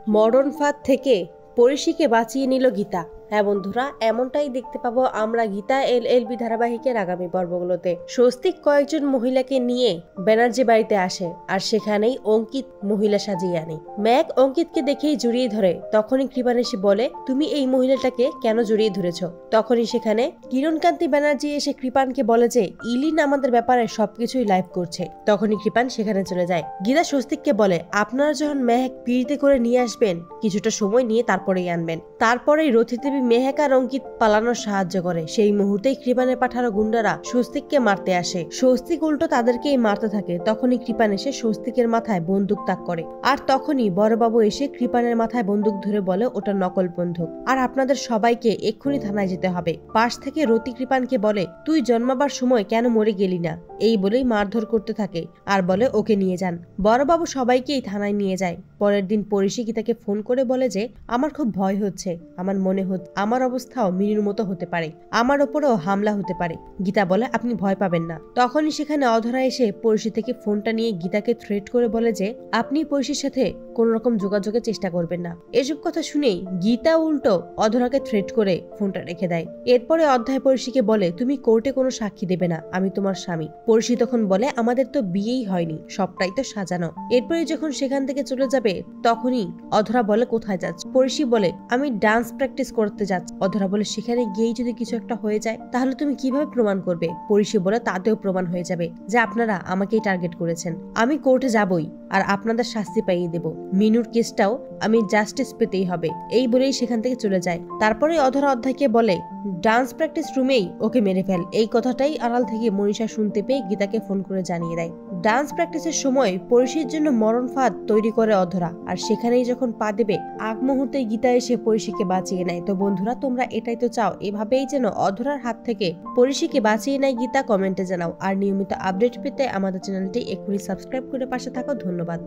মরণ ফাঁদ থেকে পরিশিকে বাঁচিয়ে নিল গীতা। হ্যাঁ বন্ধুরা, এমনটাই দেখতে পাবো আমরা গীতা এলএলবি ধারাবাহিকের আগামী পর্বগুলোতে। স্বস্তিক কয়েকজন মহিলাকে নিয়ে ব্যানার্জি বাড়িতে আসে, আর সেখানেই অঙ্কিত মহিলা সাজিয়ে আনে। ম্যাক অঙ্কিতকে দেখেই জড়িয়ে ধরে। তখনই কৃপান এসে বলে, তুমি এই মহিলাটাকে কেন জড়িয়ে ধরেছ? তখনই সেখানে কিরণকান্তি ব্যানার্জি এসে কৃপানকে বলে যে ইলিন আমাদের ব্যাপারে সবকিছুই লাইভ করছে। তখনই কৃপান সেখানে চলে যায়। গীতা স্বস্তিককে বলে, আপনারা যখন মেহেক পিড়িতে করে নিয়ে আসবেন কিছুটা সময় নিয়ে তারপরেই আনবেন। তারপরেই রথিদেবী মেহেক আর অঙ্কিত পালানোর সাহায্য করে। সেই মুহূর্তেই কৃপানের পাঠানো গুন্ডারা স্বস্তিককে মারতে আসে। স্বস্তিক উল্টো তাদেরকেই মারতে থাকে। তখনই কৃপান এসে স্বস্তিকের মাথায় বন্দুক তাক করে। আর তখনই বড়বাবু এসে কৃপানের মাথায় বন্দুক ধরে বলে, ওটা নকল বন্দুক, আর আপনাদের সবাইকে এক্ষুনি থানায় যেতে হবে। পাশ থেকে রতি কৃপানকে বলে, তুই জন্মাবার সময় কেন মরে গেলি না? এই বলেই মারধর করতে থাকে আর বলে ওকে নিয়ে যান। বড়বাবু সবাইকেই থানায় নিয়ে যায়। পরের দিন পরিশি গীতাকে ফোন করে বলে যে আমার খুব ভয় হচ্ছে, আমার মনে হচ্ছে আমার অবস্থাও মিনুর মতো হতে পারে, আমার ওপরেও হামলা হতে পারে। গীতা বলে, আপনি ভয় পাবেন না। তখনই সেখানে অধরা এসে পরিশি থেকে ফোনটা নিয়ে গীতাকে থ্রেট করে বলে যে আপনি পরিশির সাথে কোন রকম যোগাযোগের চেষ্টা করবেন না। এসব কথা শুনেই গীতা উল্টো অধরাকে থ্রেট করে ফোনটা রেখে দেয়। এরপরে অধ্যায় পরিশিকে বলে, তুমি কোর্টে কোনো সাক্ষী দেবে না, আমি তোমার স্বামী। পরিশি তখন বলে, আমাদের তো বিয়েই হয়নি, সবটাই তো সাজানো। এরপরে যখন সেখান থেকে চলে যাবে তখনই অধরা বলে, কোথায় যাচ্ছে? পরিশি বলে, আমি ডান্স প্র্যাকটিস করতে যাচ্ছি। অধরা বলে, সেখানে গিয়েই যদি কিছু একটা হয়ে যায় তাহলে তুমি কিভাবে প্রমাণ করবে? পরিশি বলে, তাতেও প্রমাণ হয়ে যাবে যে আপনারা আমাকেই টার্গেট করেছেন। আমি কোর্টে যাবই আর আপনাদের শাস্তি পাইয়ে দেব। মিনুর কেসটাও আমি জাস্টিস পেতেই হবে। এই বলেই সেখান থেকে চলে যায়। তারপরে অধরা অধ্যায়কে বলে, ডান্স প্র্যাকটিস রুমেই ওকে মেরে ফেল। এই কথাটাই আড়াল থেকে মনীষা শুনতে পেয়ে গীতাকে ফোন করে জানিয়ে দেয়। ডান্স প্র্যাকটিসের সময় পরিশির জন্য মরণ ফাঁদ তৈরি করে অধরা, আর সেখানেই যখন পা দেবে আগ মুহূর্তে গীতা এসে পরিশিকে বাঁচিয়ে নেয়। তো বন্ধুরা, তোমরা এটাই তো চাও, এভাবেই যেন অধরার হাত থেকে পরিশিকে বাঁচিয়ে নেয় গীতা? কমেন্টে জানাও। আর নিয়মিত আপডেট পেতে আমাদের চ্যানেলটি এক্ষুনি সাবস্ক্রাইব করে পাশে থাকো। ধন্যবাদ।